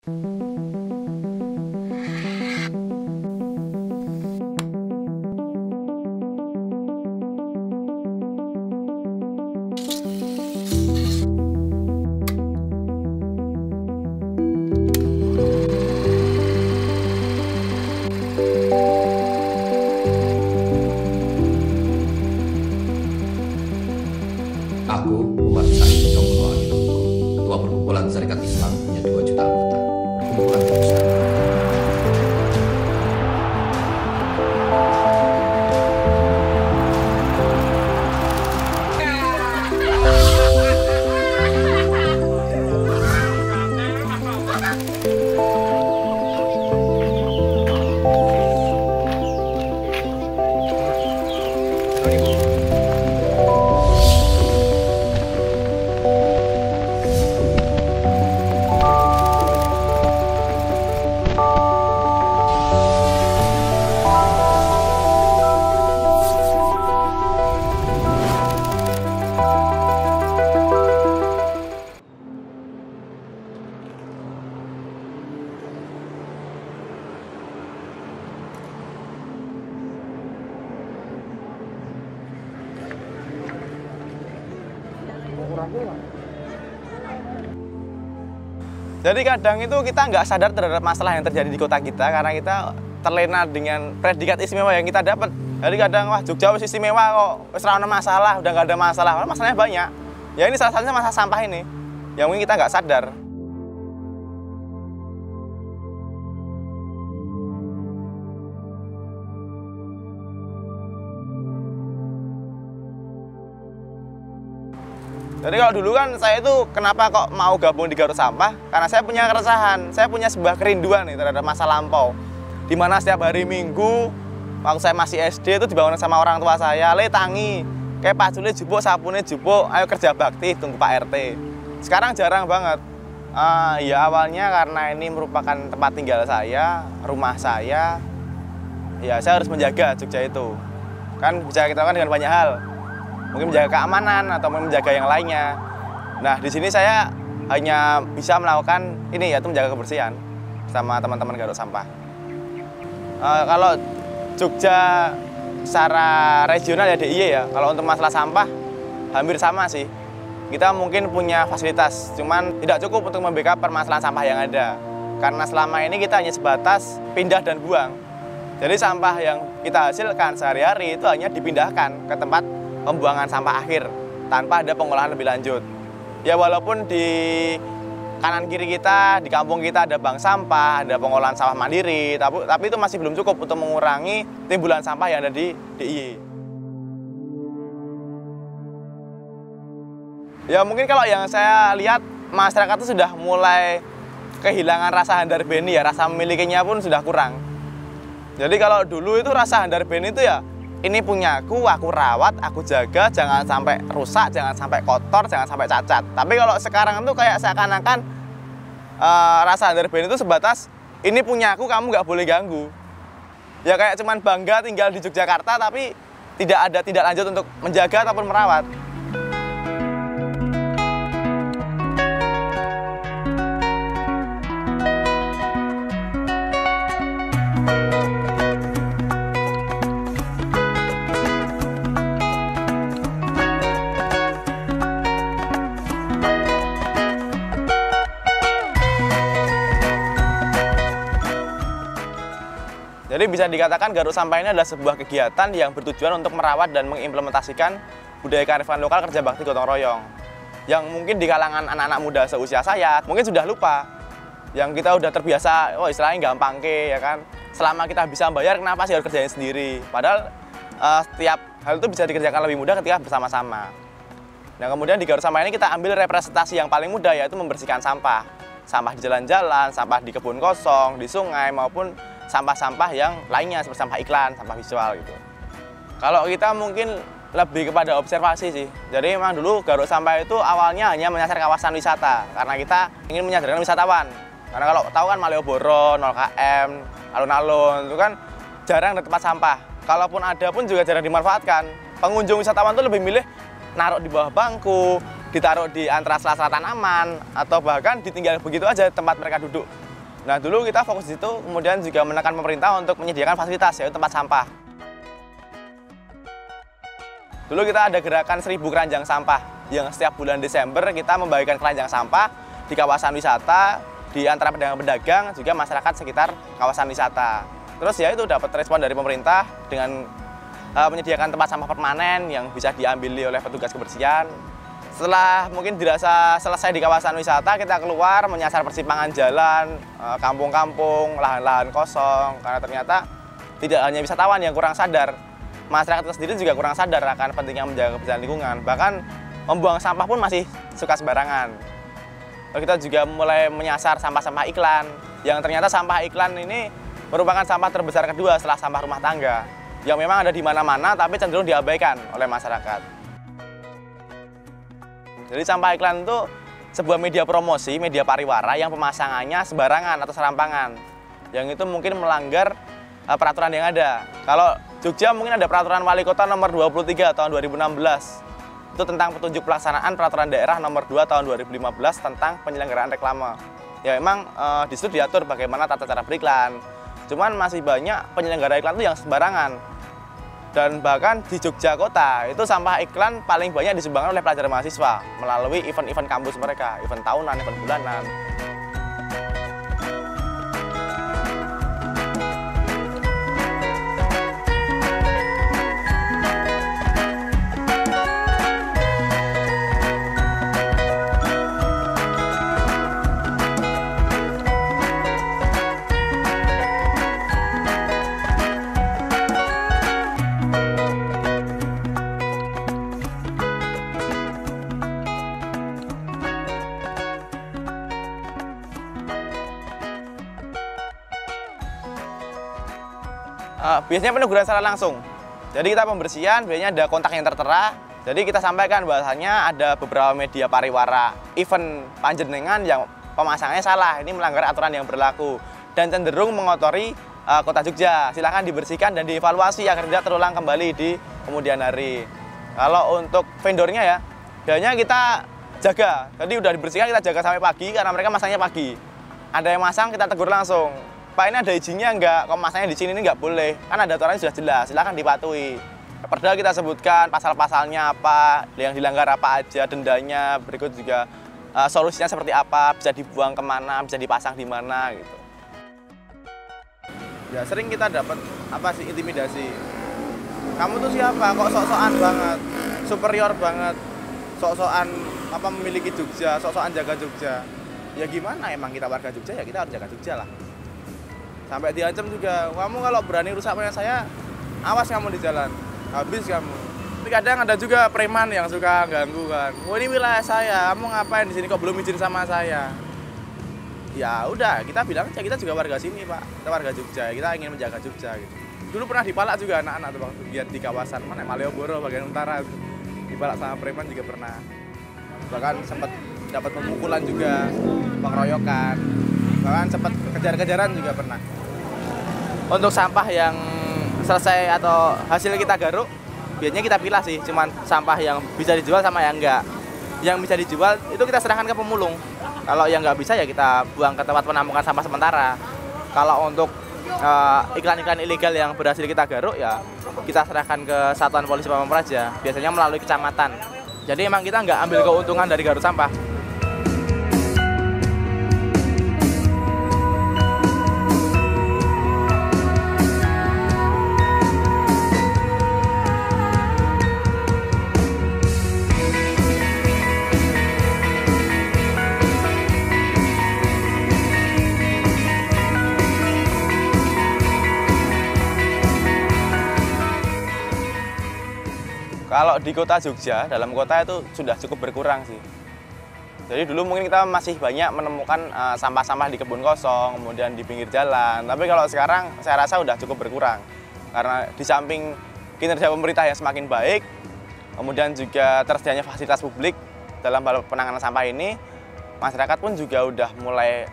Aku, Umar Said Jonglo Aninongko, Ketua Perkumpulan Sarekat Islam punya 2 juta anggota. Perkumpulan terbesar. Jadi kadang itu kita nggak sadar terhadap masalah yang terjadi di kota kita karena kita terlena dengan predikat istimewa yang kita dapat. Jadi kadang, wah Jogja wis istimewa kok, wis ra ono masalah, udah nggak ada masalah. Karena masalahnya banyak. Ya ini salah satunya masalah sampah ini, yang mungkin kita nggak sadar. Jadi kalau dulu kan saya itu kenapa kok mau gabung di Garut Sampah? Karena saya punya keresahan, saya punya sebuah kerinduan nih terhadap masa lampau. Dimana setiap hari Minggu, waktu saya masih SD itu dibangun sama orang tua saya, le tangi, kayak pacule jupuk, sapune jupuk, ayo kerja bakti, tunggu Pak RT. Sekarang jarang banget. Ya awalnya karena ini merupakan tempat tinggal saya, rumah saya, ya saya harus menjaga Jogja itu. Kan bisa kita lakukan dengan banyak hal. Mungkin menjaga keamanan atau menjaga yang lainnya. Nah, di sini saya hanya bisa melakukan ini, yaitu menjaga kebersihan sama teman-teman Garut Sampah. Kalau Jogja secara regional ya DIY ya, kalau untuk masalah sampah hampir sama sih. Kita mungkin punya fasilitas, cuman tidak cukup untuk membackup permasalahan sampah yang ada. Karena selama ini kita hanya sebatas pindah dan buang. Jadi sampah yang kita hasilkan sehari-hari itu hanya dipindahkan ke tempat pembuangan sampah akhir tanpa ada pengolahan lebih lanjut. Ya walaupun di kanan kiri kita, di kampung kita ada bank sampah, ada pengolahan sampah mandiri, tapi itu masih belum cukup untuk mengurangi timbulan sampah yang ada di DIY. Ya mungkin kalau yang saya lihat masyarakat itu sudah mulai kehilangan rasa handar beni ya, rasa memilikinya pun sudah kurang. Jadi kalau dulu itu rasa handar beni itu ya, ini punyaku, aku rawat, aku jaga, jangan sampai rusak, jangan sampai kotor, jangan sampai cacat. Tapi kalau sekarang itu kayak seakan-akan rasa handar beni itu sebatas, ini punyaku, kamu nggak boleh ganggu. Ya kayak cuman bangga tinggal di Yogyakarta, tapi tidak ada tindak lanjut untuk menjaga ataupun merawat. Jadi bisa dikatakan Garut Sampah ini adalah sebuah kegiatan yang bertujuan untuk merawat dan mengimplementasikan budaya kearifan lokal kerja bakti gotong royong. Yang mungkin di kalangan anak-anak muda seusia saya mungkin sudah lupa. Yang kita udah terbiasa, oh istilahnya gampang ke, ya kan. Selama kita bisa bayar, kenapa sih harus kerjain sendiri? Padahal setiap hal itu bisa dikerjakan lebih mudah ketika bersama-sama. Nah kemudian di Garut Sampah ini kita ambil representasi yang paling mudah, yaitu membersihkan sampah. Sampah di jalan-jalan, sampah di kebun kosong, di sungai, maupun sampah-sampah yang lainnya seperti sampah iklan, sampah visual gitu. Kalau kita mungkin lebih kepada observasi sih. Jadi memang dulu Garut Sampah itu awalnya hanya menyasar kawasan wisata karena kita ingin menyadarkan wisatawan. Karena kalau tahu kan Malioboro, 0KM, alun-alun itu kan jarang ada tempat sampah. Kalaupun ada pun juga jarang dimanfaatkan. Pengunjung wisatawan itu lebih milih naruh di bawah bangku, ditaruh di antara sela-sela tanaman, atau bahkan ditinggal begitu aja tempat mereka duduk. Nah, dulu kita fokus di situ, kemudian juga menekan pemerintah untuk menyediakan fasilitas, yaitu tempat sampah. Dulu kita ada gerakan 1000 keranjang sampah, yang setiap bulan Desember kita membagikan keranjang sampah di kawasan wisata, di antara pedagang-pedagang, juga masyarakat sekitar kawasan wisata. Terus ya itu dapat respon dari pemerintah dengan menyediakan tempat sampah permanen yang bisa diambil oleh petugas kebersihan. Setelah mungkin dirasa selesai di kawasan wisata, kita keluar menyasar persimpangan jalan, kampung-kampung, lahan-lahan kosong. Karena ternyata tidak hanya wisatawan yang kurang sadar, masyarakat itu sendiri juga kurang sadar akan pentingnya menjaga kebersihan lingkungan. Bahkan membuang sampah pun masih suka sembarangan. Lalu kita juga mulai menyasar sampah-sampah iklan, yang ternyata sampah iklan ini merupakan sampah terbesar kedua setelah sampah rumah tangga, yang memang ada di mana-mana tapi cenderung diabaikan oleh masyarakat. Jadi sampah iklan itu sebuah media promosi, media pariwara yang pemasangannya sembarangan atau serampangan. Yang itu mungkin melanggar peraturan yang ada. Kalau Jogja mungkin ada peraturan wali kota nomor 23 tahun 2016. Itu tentang petunjuk pelaksanaan peraturan daerah nomor 2 tahun 2015 tentang penyelenggaraan reklame. Ya memang di situ diatur bagaimana tata cara beriklan. Cuman masih banyak penyelenggara iklan itu yang sembarangan. Dan bahkan di Jogja kota, itu sampah iklan paling banyak disumbangkan oleh pelajar mahasiswa melalui event-event kampus mereka, event tahunan, event bulanan. Biasanya peneguran secara langsung. Jadi kita pembersihan, biasanya ada kontak yang tertera. Jadi kita sampaikan bahwasanya ada beberapa media pariwara event panjenengan yang pemasangannya salah. Ini melanggar aturan yang berlaku dan cenderung mengotori kota Jogja. Silakan dibersihkan dan dievaluasi agar tidak terulang kembali di kemudian hari. Kalau untuk vendornya ya, biasanya kita jaga. Jadi udah dibersihkan kita jaga sampai pagi karena mereka masangnya pagi. Ada yang masang kita tegur langsung. Pak, ini ada izinnya enggak? Kalau masanya di sini ini enggak boleh. Kan ada aturannya sudah jelas, silakan dipatuhi. Perda kita sebutkan pasal-pasalnya apa, yang dilanggar apa aja, dendanya, berikut juga solusinya seperti apa, bisa dibuang kemana, bisa dipasang di mana gitu. Ya sering kita dapat apa sih intimidasi. Kamu tuh siapa? Kok sok-sokan banget, superior banget, sok-sokan apa memiliki Jogja, sok-sokan jaga Jogja. Ya gimana, emang kita warga Jogja ya kita harus jaga Jogja lah. Sampai diancam juga, kamu kalau berani rusak punya saya, awas kamu di jalan, habis kamu. Tapi kadang ada juga preman yang suka ganggu kan. Oh ini wilayah saya, kamu ngapain di sini kok belum izin sama saya? Ya udah, kita bilang aja kita juga warga sini Pak, kita warga Jogja, kita ingin menjaga Jogja gitu. Dulu pernah dipalak juga anak-anak tuh waktu lihat di kawasan mana Malioboro bagian utara, dipalak sama preman juga pernah. Bahkan sempat dapat pemukulan juga, pengeroyokan, bahkan sempat kejar-kejaran juga pernah. Untuk sampah yang selesai atau hasil kita garuk, biasanya kita pilah sih, cuman sampah yang bisa dijual sama yang enggak. Yang bisa dijual itu kita serahkan ke pemulung. Kalau yang nggak bisa ya kita buang ke tempat penampungan sampah sementara. Kalau untuk iklan-iklan ilegal yang berhasil kita garuk ya kita serahkan ke Satuan Polisi Pamong Praja, biasanya melalui kecamatan. Jadi emang kita nggak ambil keuntungan dari garuk sampah. Kalau di kota Jogja, dalam kota itu sudah cukup berkurang sih. Jadi dulu mungkin kita masih banyak menemukan sampah-sampah di kebun kosong, kemudian di pinggir jalan. Tapi kalau sekarang saya rasa sudah cukup berkurang. Karena di samping kinerja pemerintah yang semakin baik, kemudian juga tersedianya fasilitas publik dalam penanganan sampah ini, masyarakat pun juga udah mulai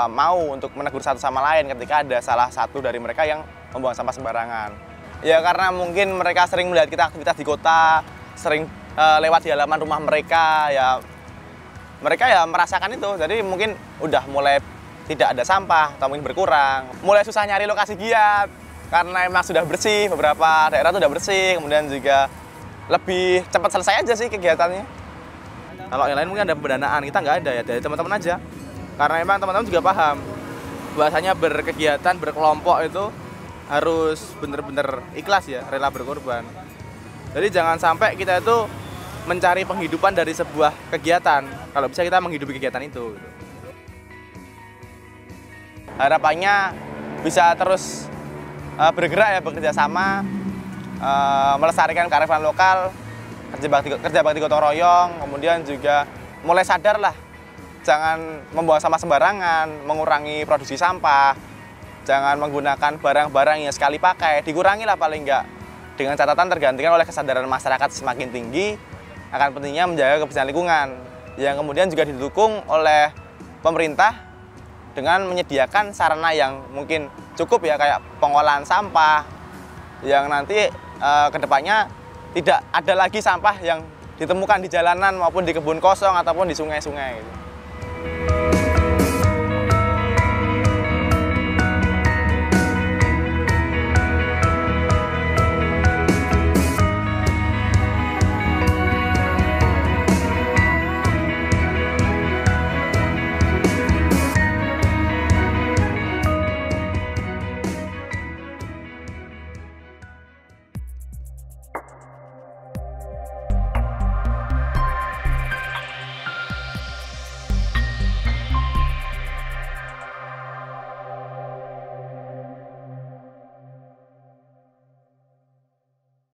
mau untuk menegur satu sama lain ketika ada salah satu dari mereka yang membuang sampah sembarangan. Ya karena mungkin mereka sering melihat kita aktivitas di kota, sering lewat di halaman rumah mereka, ya mereka ya merasakan itu. Jadi mungkin udah mulai tidak ada sampah atau mungkin berkurang. Mulai susah nyari lokasi giat karena emang sudah bersih, beberapa daerah sudah bersih, kemudian juga lebih cepat selesai aja sih kegiatannya. Kalau yang lain mungkin ada pendanaan, kita nggak ada ya, dari teman-teman aja. Karena emang teman-teman juga paham bahwasanya berkegiatan, berkelompok itu harus bener-bener ikhlas ya, rela berkorban. Jadi jangan sampai kita itu mencari penghidupan dari sebuah kegiatan, kalau bisa kita menghidupi kegiatan itu. Harapannya bisa terus bergerak ya, bekerja sama, melestarikan kearifan lokal, kerja bakti gotong royong, kemudian juga mulai sadar lah, jangan membuang sampah sembarangan, mengurangi produksi sampah, jangan menggunakan barang-barang yang sekali pakai, dikurangi lah paling enggak, dengan catatan tergantikan oleh kesadaran masyarakat semakin tinggi akan pentingnya menjaga kebersihan lingkungan, yang kemudian juga didukung oleh pemerintah dengan menyediakan sarana yang mungkin cukup ya, kayak pengolahan sampah, yang nanti kedepannya tidak ada lagi sampah yang ditemukan di jalanan maupun di kebun kosong ataupun di sungai-sungai gitu.